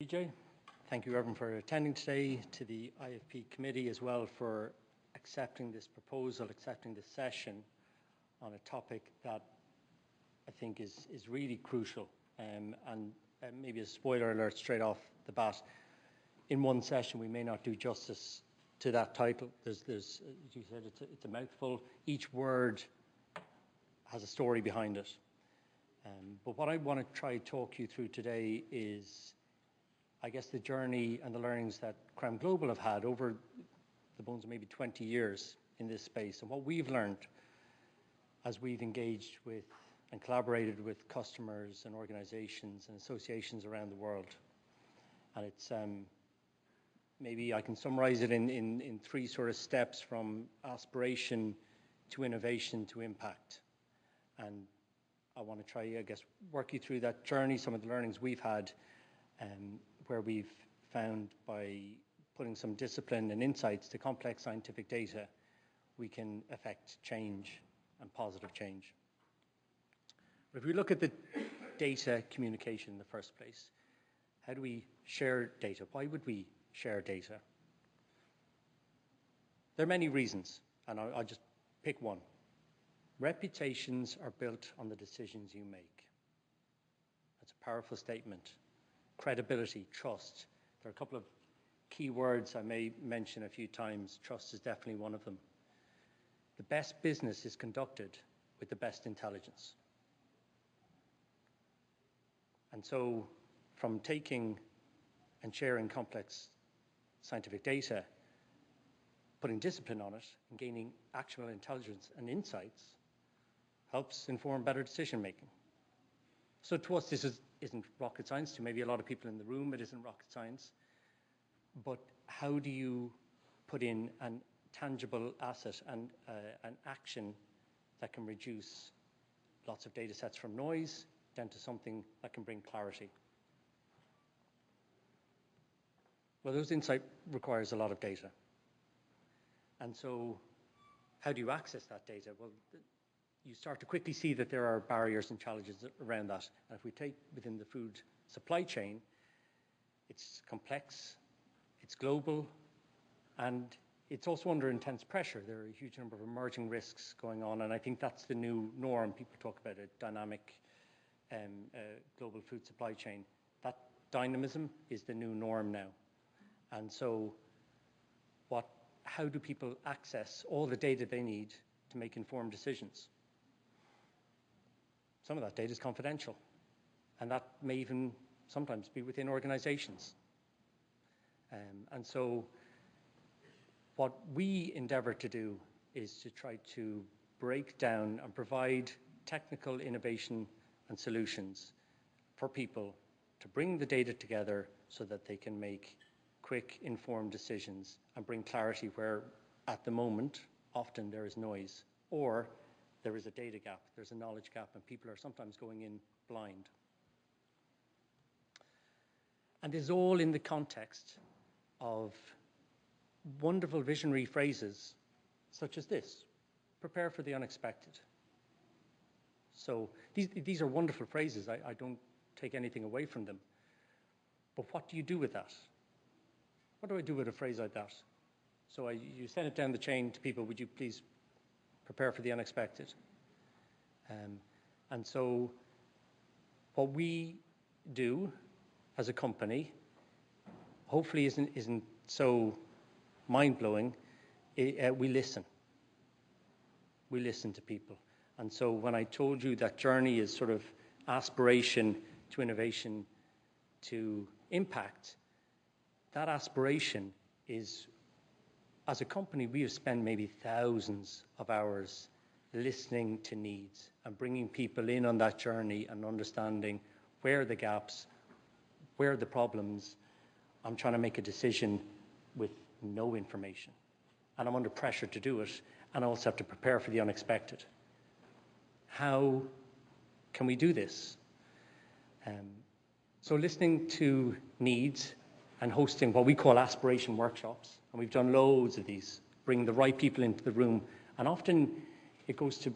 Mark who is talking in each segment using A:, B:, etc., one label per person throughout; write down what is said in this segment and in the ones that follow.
A: Jay. Thank you, everyone, for attending today, to the IAFP committee as well for accepting this proposal, accepting this session on a topic that I think is really crucial. And maybe a spoiler alert straight off the bat, in one session we may not do justice to that title. There's as you said, it's a mouthful. Each word has a story behind it. But what I want to try to talk you through today is, I guess, the journey and the learnings that Creme Global have had over the bones of maybe 20 years in this space, and what we've learned as we've engaged with and collaborated with customers and organizations and associations around the world. And it's maybe I can summarize it in three sort of steps, from aspiration to innovation to impact. And I want to try, I guess, work you through that journey, some of the learnings we've had, where we've found by putting some discipline and insights to complex scientific data, we can affect change and positive change. But if we look at the data communication in the first place, how do we share data? Why would we share data? There are many reasons, and I'll just pick one. Reputations are built on the decisions you make. That's a powerful statement. Credibility, trust. There are a couple of key words I may mention a few times. Trust is definitely one of them. The best business is conducted with the best intelligence. And so, from taking and sharing complex scientific data, putting discipline on it, and gaining actual intelligence and insights helps inform better decision making. So to us, this isn't rocket science. To maybe a lot of people in the room, it isn't rocket science. But how do you put in a tangible asset and an action that can reduce lots of data sets from noise down to something that can bring clarity? Well, those insight requires a lot of data. And so how do you access that data? Well, you start to quickly see that there are barriers and challenges around that. And if we take within the food supply chain, it's complex, it's global, and it's also under intense pressure. There are a huge number of emerging risks going on, and I think that's the new norm. People talk about a dynamic global food supply chain. That dynamism is the new norm now. And so how do people access all the data they need to make informed decisions? Some of that data is confidential, and that may even sometimes be within organizations. And so what we endeavor to do is to try to break down and provide technical innovation and solutions for people to bring the data together so that they can make quick, informed decisions and bring clarity where, at the moment, often there is noise, or there is a data gap, there's a knowledge gap, and people are sometimes going in blind. And this is all in the context of wonderful visionary phrases such as this: prepare for the unexpected. So these are wonderful phrases. I don't take anything away from them. But what do you do with that? What do I do with a phrase like that? So you send it down the chain to people: would you please prepare for the unexpected? And so what we do as a company hopefully isn't so mind-blowing. We listen. We listen to people. And so when I told you that journey is sort of aspiration to innovation to impact, that aspiration is, as a company, we have spent maybe thousands of hours listening to needs and bringing people in on that journey and understanding where are the gaps, where are the problems. I'm trying to make a decision with no information, and I'm under pressure to do it, and I also have to prepare for the unexpected. How can we do this? So listening to needs and hosting what we call aspiration workshops, and we've done loads of these, bring the right people into the room, and often it goes to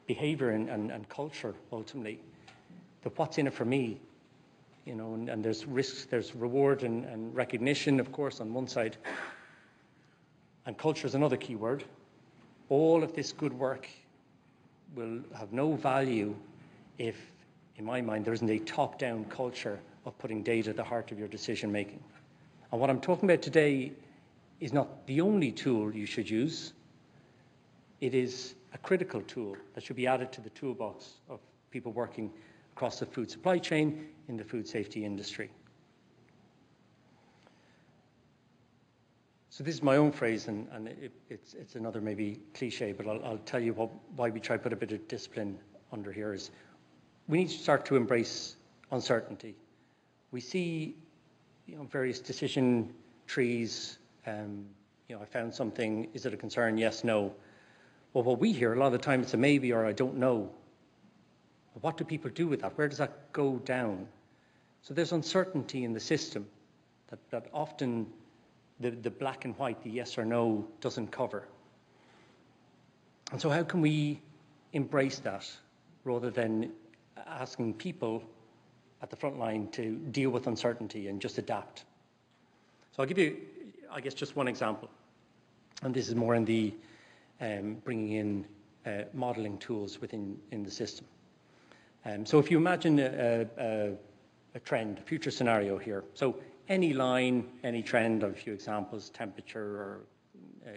A: behavior and culture ultimately. But what's in it for me? you know, and there's risks, there's reward and recognition, of course, on one side, and culture is another key word. All of this good work will have no value if, in my mind, there isn't a top-down culture of putting data at the heart of your decision making. And what I'm talking about today is not the only tool you should use. It is a critical tool that should be added to the toolbox of people working across the food supply chain in the food safety industry. So this is my own phrase, and it's another maybe cliche, but I'll tell you why we try to put a bit of discipline under here is we need to start to embrace uncertainty. We see, you know, various decision trees. You know, I found something. Is it a concern? Yes, no. Well, what we hear a lot of the time, it's a maybe or I don't know. But what do people do with that? Where does that go down? So there's uncertainty in the system that often the black and white, the yes or no, doesn't cover. And so how can we embrace that rather than asking people at the front line to deal with uncertainty and just adapt? So I'll give you, I guess, just one example. And this is more in the bringing in modeling tools within the system. So if you imagine a trend, a future scenario here. So any line, any trend, of a few examples, temperature or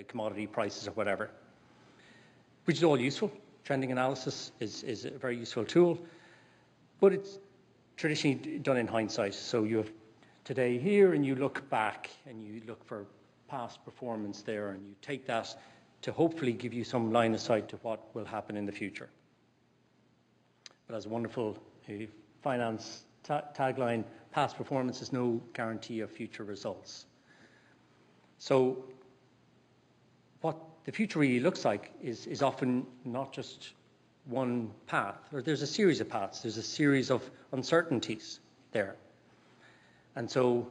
A: commodity prices or whatever, which is all useful. Trending analysis is a very useful tool, but it's traditionally done in hindsight. So you have today here and you look back and you look for past performance there and you take that to hopefully give you some line of sight to what will happen in the future. But as a wonderful finance tagline, past performance is no guarantee of future results. So what the future really looks like is often not just one path, or there's a series of paths, there's a series of uncertainties there. And so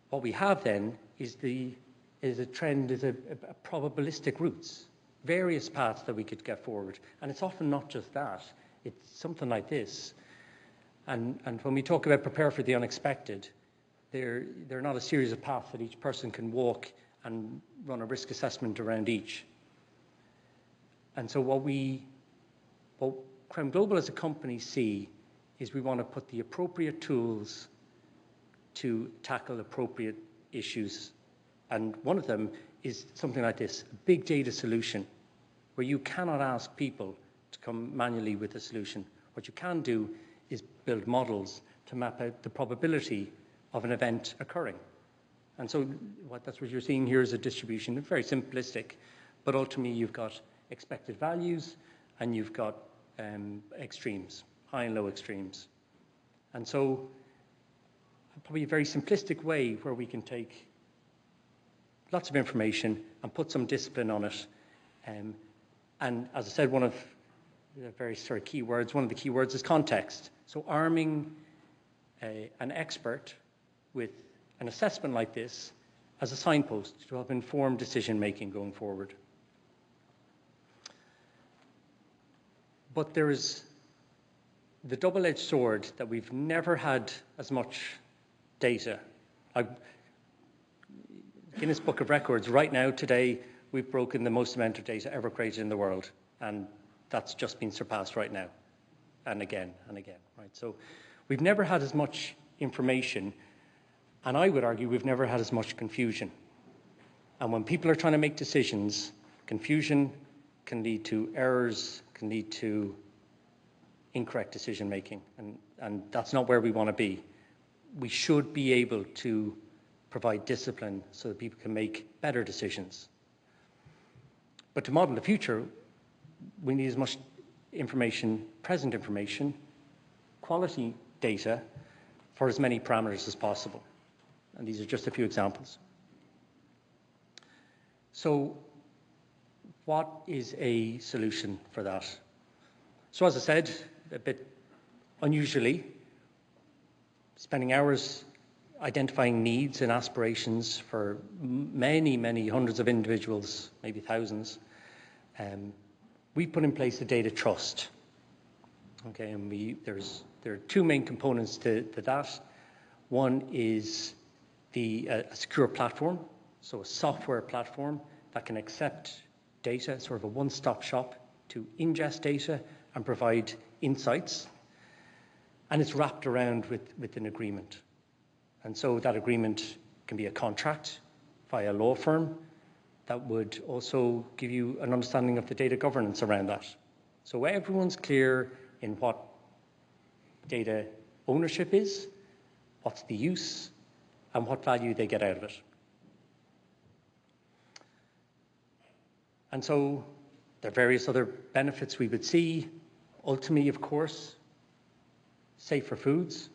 A: what we have then is a probabilistic routes, various paths that we could get forward. And it's often not just that, it's something like this. And when we talk about prepare for the unexpected, they're not a series of paths that each person can walk and run a risk assessment around each. And so what Creme Global as a company see is we want to put the appropriate tools to tackle appropriate issues. And one of them is something like this, a big data solution, where you cannot ask people to come manually with a solution. What you can do is build models to map out the probability of an event occurring. And so that's what you're seeing here is a distribution, very simplistic, but ultimately you've got expected values and you've got extremes, high and low extremes. And so probably a very simplistic way where we can take lots of information and put some discipline on it. And as I said, one of the very sort of keywords, one of the keywords is context. So arming an expert with an assessment like this as a signpost to help inform decision-making going forward. But there is the double-edged sword that we've never had as much data. Guinness Book of Records, right now, today, we've broken the most amount of data ever created in the world. And that's just been surpassed right now, and again, right? So we've never had as much information, and I would argue we've never had as much confusion. And when people are trying to make decisions, confusion can lead to errors, can lead to incorrect decision making, and that's not where we want to be. We should be able to provide discipline so that people can make better decisions. But to model the future, we need as much information, present information, quality data for as many parameters as possible. And these are just a few examples. So what is a solution for that? So as I said, a bit unusually, spending hours identifying needs and aspirations for many, many hundreds of individuals, maybe thousands, we put in place a data trust. Okay, and there's there are two main components to that. One is a secure platform, so a software platform that can accept data, sort of a one-stop shop to ingest data and provide insights. And it's wrapped around with an agreement. And so that agreement can be a contract via a law firm that would also give you an understanding of the data governance around that. So everyone's clear in what data ownership is, what's the use, and what value they get out of it. And so there are various other benefits we would see. Ultimately, of course, safer foods,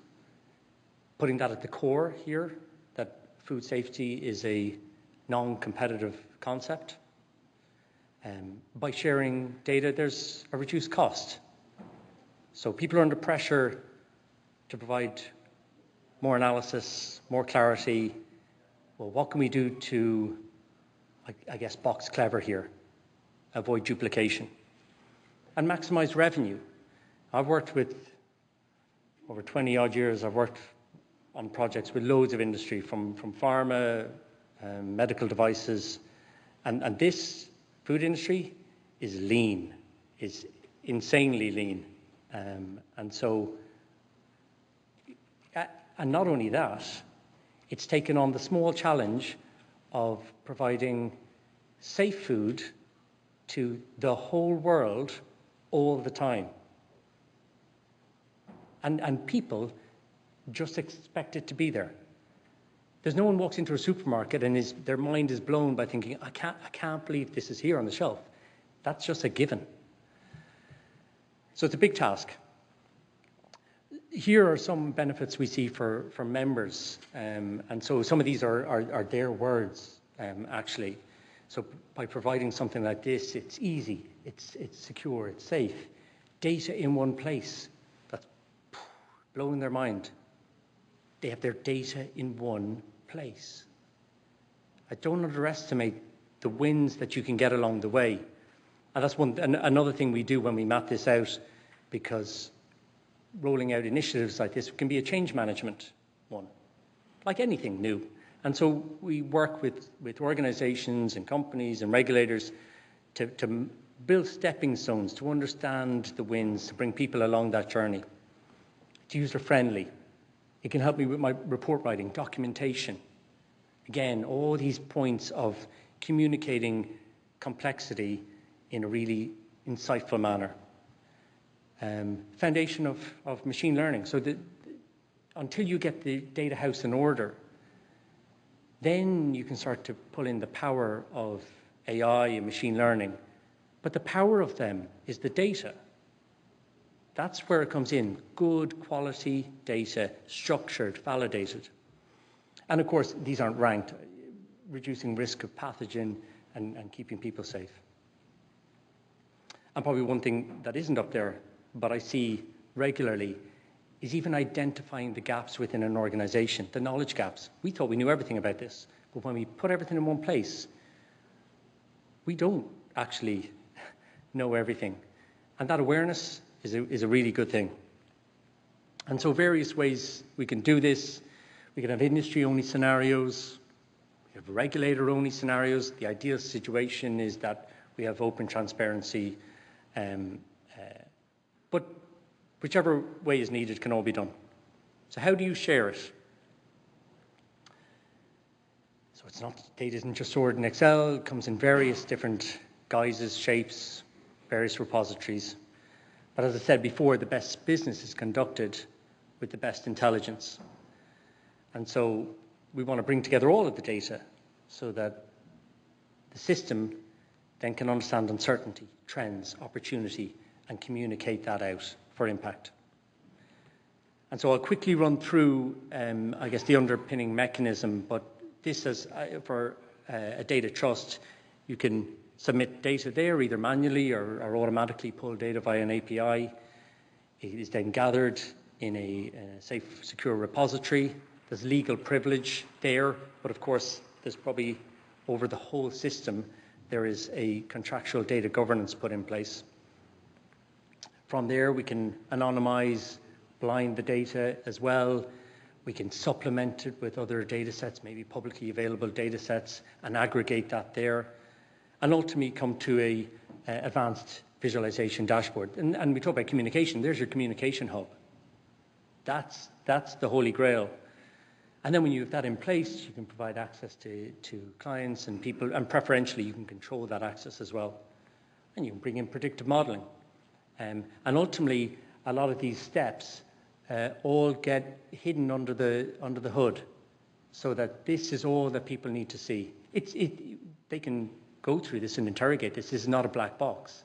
A: putting that at the core here, that food safety is a non-competitive concept. By sharing data, there's a reduced cost. So people are under pressure to provide more analysis, more clarity. Well, what can we do to, I guess, box clever here, avoid duplication, and maximize revenue? I've worked with, over 20 odd years, I've worked on projects with loads of industry, from pharma, medical devices, and this food industry is lean, is insanely lean. And so, and not only that, it's taken on the small challenge of providing safe food to the whole world all the time. And people just expect it to be there. There's no one walks into a supermarket and their mind is blown by thinking, I can't believe this is here on the shelf. That's just a given. So it's a big task. Here are some benefits we see for members. And so some of these are their words, actually. So by providing something like this, it's easy, it's secure, it's safe. Data in one place, that's blowing their mind. They have their data in one place. I don't underestimate the wins that you can get along the way. And that's another thing we do when we map this out, because rolling out initiatives like this can be a change management one, like anything new. And so we work with organizations and companies and regulators to build stepping stones, to understand the wins, to bring people along that journey. It's user-friendly. It can help me with my report writing, documentation. Again, all these points of communicating complexity in a really insightful manner. Foundation of machine learning. So until you get the data house in order, then you can start to pull in the power of AI and machine learning. But the power of them is the data. That's where it comes in. Good quality data, structured, validated. And of course, these aren't ranked, reducing risk of pathogen and keeping people safe. And probably one thing that isn't up there, but I see regularly, is even identifying the gaps within an organization, the knowledge gaps. We thought we knew everything about this, but when we put everything in one place, we don't actually know everything. And that awareness is a really good thing. And so various ways we can do this. We can have industry-only scenarios. We have regulator-only scenarios. The ideal situation is that we have open transparency. But whichever way is needed can all be done. So how do you share it? So it's not, data isn't just stored in Excel. It comes in various different guises, shapes, various repositories. But as I said before, the best business is conducted with the best intelligence. And so we want to bring together all of the data so that the system then can understand uncertainty, trends, opportunity, and communicate that out for impact. And so I'll quickly run through, I guess, the underpinning mechanism, but this is for a data trust. You can submit data there, either manually or automatically pull data via an API. It is then gathered in a safe, secure repository. There's legal privilege there, but of course, there's probably over the whole system, there is a contractual data governance put in place. From there, we can anonymize, blind the data as well. We can supplement it with other data sets, maybe publicly available data sets, and aggregate that there, and ultimately come to a advanced visualization dashboard. And we talk about communication. There's your communication hub. That's the holy grail. And then when you have that in place, you can provide access to clients and people, and preferentially you can control that access as well. And you can bring in predictive modeling. And ultimately, a lot of these steps all get hidden under the hood, so that this is all that people need to see. They can go through this and interrogate this. This is not a black box,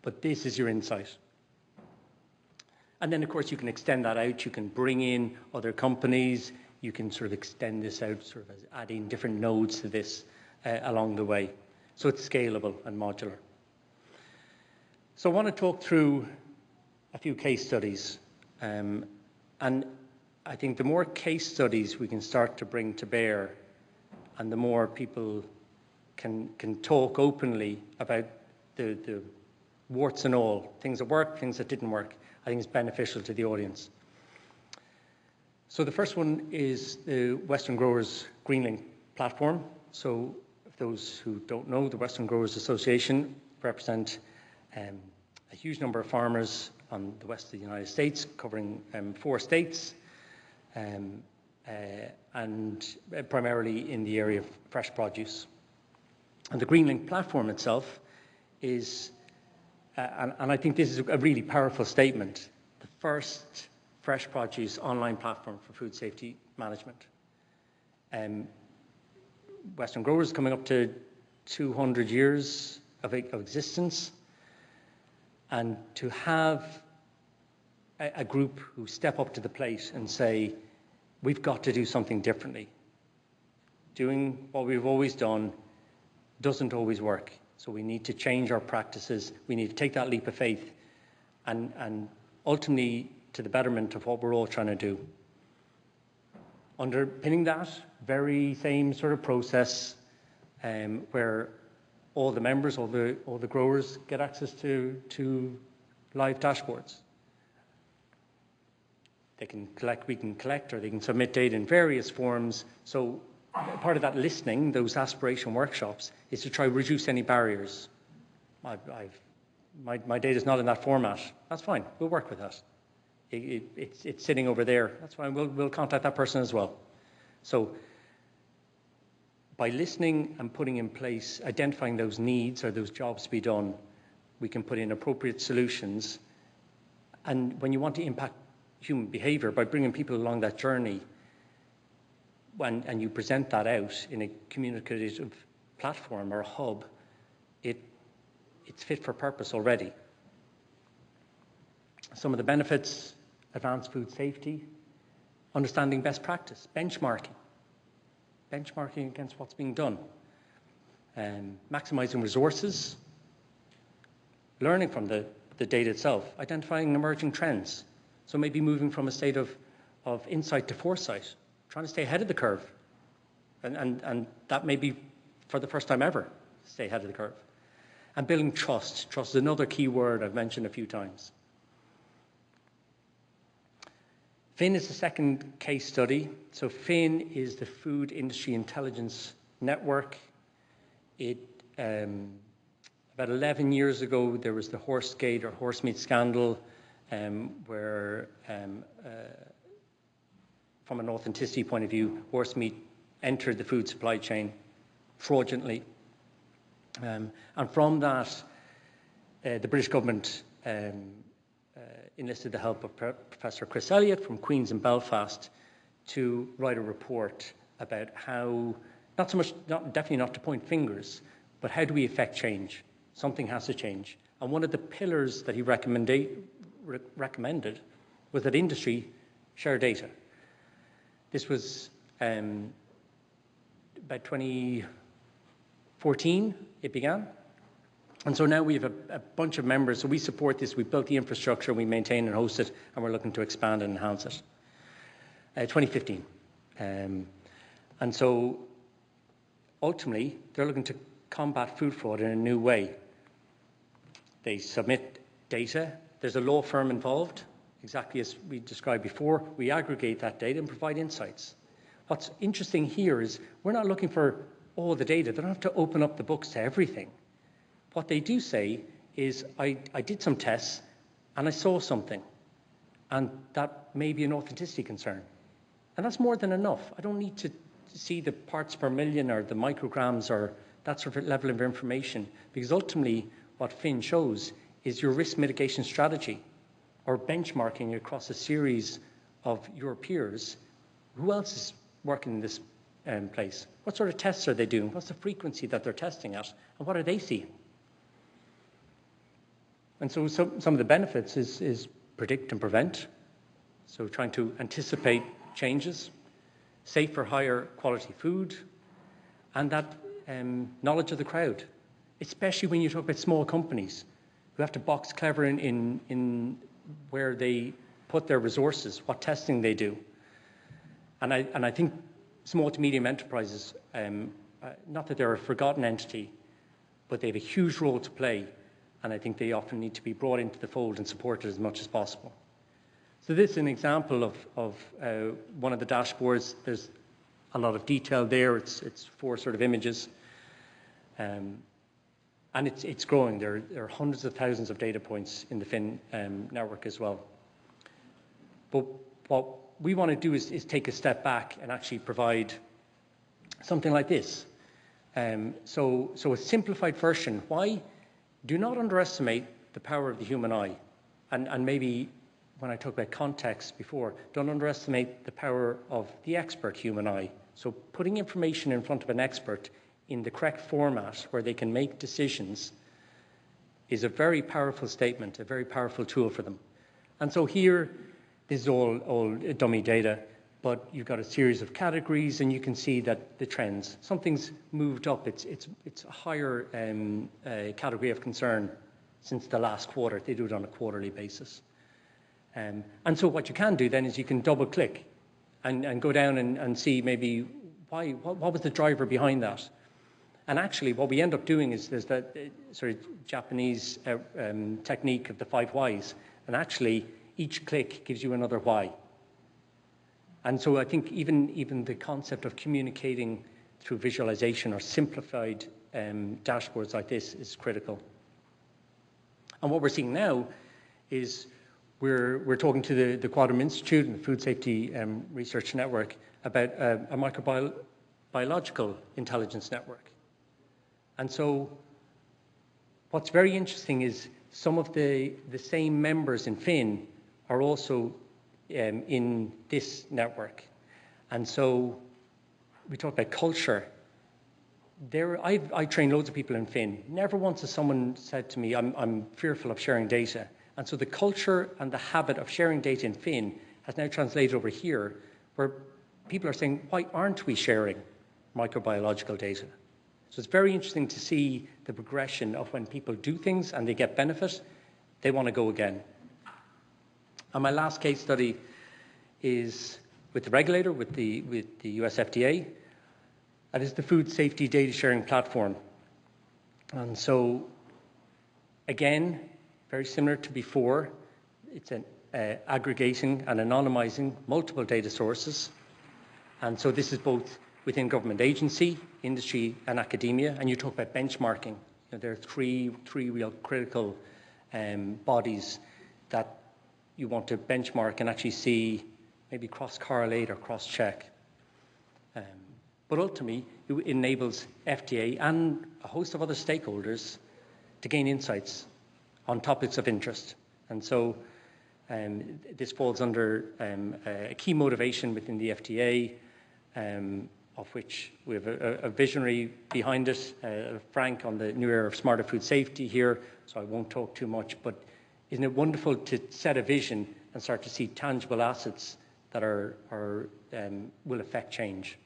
A: but this is your insight. And then, of course, you can extend that out. You can bring in other companies. You can sort of extend this out, sort of adding different nodes to this along the way. So it's scalable and modular. So I want to talk through a few case studies. And I think the more case studies we can start to bring to bear, and the more people can talk openly about the warts and all, things that worked, things that didn't work, I think it's beneficial to the audience. So the first one is the Western Growers GreenLink platform. So for those who don't know, the Western Growers Association represent a huge number of farmers on the west of the United States, covering 4 states, and primarily in the area of fresh produce. And the GreenLink platform itself is, and I think this is a really powerful statement, the first fresh produce online platform for food safety management. Western Growers coming up to 200 years of existence, and to have a group who step up to the plate and say, we've got to do something differently. Doing what we've always done doesn't always work. So we need to change our practices. We need to take that leap of faith and ultimately to the betterment of what we're all trying to do. Underpinning that very same sort of process where all the members, all the growers get access to live dashboards. They can collect, we can collect, or they can submit data in various forms. So part of that listening, those aspiration workshops, is to try to reduce any barriers. My data's not in that format. That's fine, we'll work with that. It's sitting over there. That's fine, we'll contact that person as well. So by listening and putting in place, identifying those needs or those jobs to be done, we can put in appropriate solutions. And when you want to impact human behavior by bringing people along that journey, and you present that out in a communicative platform or a hub, it's fit for purpose already. Some of the benefits: advanced food safety, understanding best practice, benchmarking against what's being done, maximizing resources, learning from the data itself, identifying emerging trends. So maybe moving from a state of insight to foresight, trying to stay ahead of the curve. And that may be for the first time ever, stay ahead of the curve. And building trust. Trust is another key word I've mentioned a few times. fiin is the second case study. So fiin is the Food Industry Intelligence Network. About 11 years ago, there was the Horsegate or horse meat scandal, where, from an authenticity point of view, horse meat entered the food supply chain fraudulently. And from that, the British government enlisted the help of Professor Chris Elliott from Queen's in Belfast to write a report about how, definitely not to point fingers, but how do we affect change? Something has to change. And one of the pillars that he recommended was that industry share data. This was about 2014 it began. And so now we have a bunch of members, so we support this, we built the infrastructure, we maintain and host it, and we're looking to expand and enhance it. 2015. And so ultimately, they're looking to combat food fraud in a new way. They submit data. There's a law firm involved exactly as we described before. We aggregate that data and provide insights. What's interesting here is we're not looking for all the data. They don't have to open up the books to everything. What they do say is, I did some tests and I saw something, and that may be an authenticity concern. And that's more than enough. I don't need to see the parts per million or the micrograms or that sort of level of information, because ultimately what fiin shows is your risk mitigation strategy or benchmarking across a series of your peers. Who else is working in this place? What sort of tests are they doing? What's the frequency that they're testing at? And what are they seeing? And so some of the benefits is predict and prevent. So trying to anticipate changes, safer, higher quality food, and that knowledge of the crowd, especially when you talk about small companies who have to box clever in where they put their resources, what testing they do. And I think small to medium enterprises, not that they're a forgotten entity, but they have a huge role to play, and I think they often need to be brought into the fold and supported as much as possible. So this is an example of one of the dashboards. There's a lot of detail there. It's 4 sort of images. And it's growing. There are hundreds of thousands of data points in the fiin network as well. But what we want to do is take a step back and actually provide something like this. So a simplified version. Why? Do not underestimate the power of the human eye. And maybe when I talked about context before, don't underestimate the power of the expert human eye. So putting information in front of an expert in the correct format where they can make decisions is a very powerful statement, a very powerful tool for them. And so here, this is all dummy data, but you've got a series of categories and you can see that the trends, something's moved up. It's a higher category of concern since the last quarter. They do it on a quarterly basis. And so what you can do then is you can double click and go down and see maybe what was the driver behind that. And actually what we end up doing is there's that sort of Japanese technique of the 5 whys. And actually each click gives you another why. And so I think even the concept of communicating through visualization or simplified dashboards like this is critical. And what we're seeing now is we're talking to the Quadram Institute and the Food Safety Research Network about a microbiological intelligence network. And so what's very interesting is some of the same members in fiin are also in this network. And so we talk about culture. I train loads of people in fiin. Never once has someone said to me, I'm fearful of sharing data. And so the culture and the habit of sharing data in fiin has now translated over here, where people are saying, why aren't we sharing microbiological data? So it's very interesting to see the progression of when people do things and they get benefit, they want to go again. And my last case study is with the regulator, with the US FDA. That is the Food Safety Data Sharing Platform. And so, again, very similar to before, it's an aggregating and anonymizing multiple data sources. And so this is both within government agency, industry, and academia. And you talk about benchmarking. You know, there are three real critical bodies that you want to benchmark and actually see, maybe cross-correlate or cross-check. But ultimately, it enables FDA and a host of other stakeholders to gain insights on topics of interest. And so this falls under a key motivation within the FDA, of which we have a visionary behind it, Frank, on the new era of smarter food safety here, so I won't talk too much, but isn't it wonderful to set a vision and start to see tangible assets that will affect change?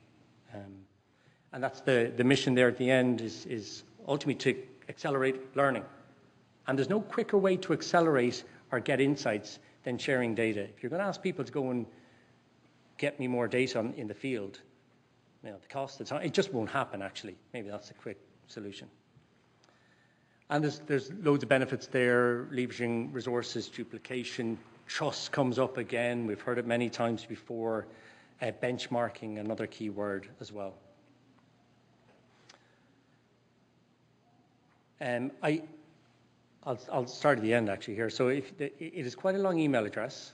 A: And that's the mission there at the end is ultimately to accelerate learning. And there's no quicker way to accelerate or get insights than sharing data. If you're going to ask people to go and get me more data in the field, you know, the cost of time, it just won't happen actually. Maybe that's a quick solution. And there's loads of benefits there, leveraging resources, duplication, Trust comes up again. We've heard it many times before. Benchmarking, another key word as well. I'll start at the end actually here. So it is quite a long email address.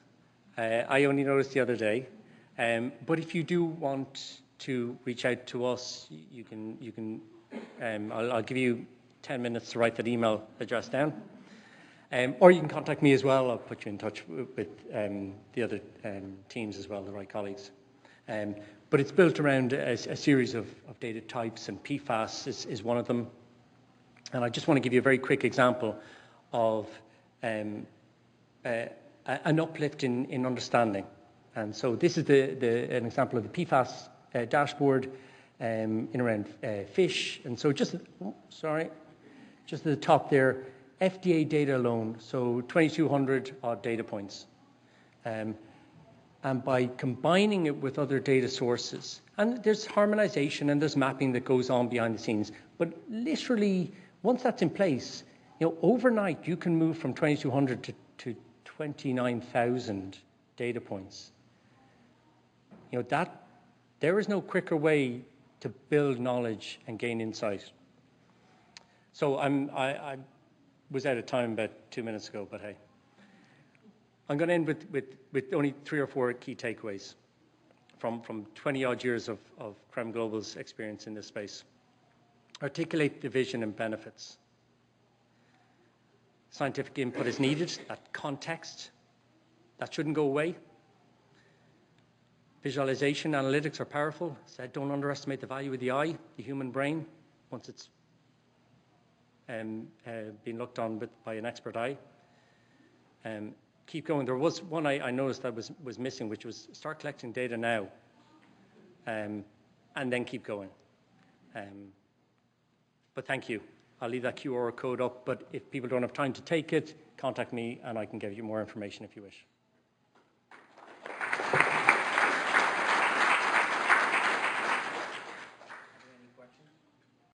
A: I only noticed the other day. But if you do want to reach out to us, you can. I'll give you 10 minutes to write that email address down. Or you can contact me as well. I'll put you in touch with the other teams as well, the right colleagues. But it's built around a series of data types, and PFAS is one of them. And I just want to give you a very quick example of an uplift in understanding. And so this is an example of the PFAS dashboard in around fish. And so just at the top there, FDA data alone, so 2,200 odd data points. And by combining it with other data sources, and there's harmonization and there's mapping that goes on behind the scenes, but literally, once that's in place, overnight you can move from 2,200 to 29,000 data points. There is no quicker way to build knowledge and gain insight. So I was out of time about 2 minutes ago, but hey. I'm going to end with only 3 or 4 key takeaways from 20 odd years of Creme Global's experience in this space. Articulate the vision and benefits. Scientific input is needed, that context, that shouldn't go away. Visualization, analytics are powerful. Said, don't underestimate the value of the eye, the human brain, once it's been looked on by an expert eye. Keep going. There was one I noticed that was missing, which was start collecting data now, and then keep going. But thank you. I'll leave that QR code up, but if people don't have time to take it, contact me and I can give you more information if you wish.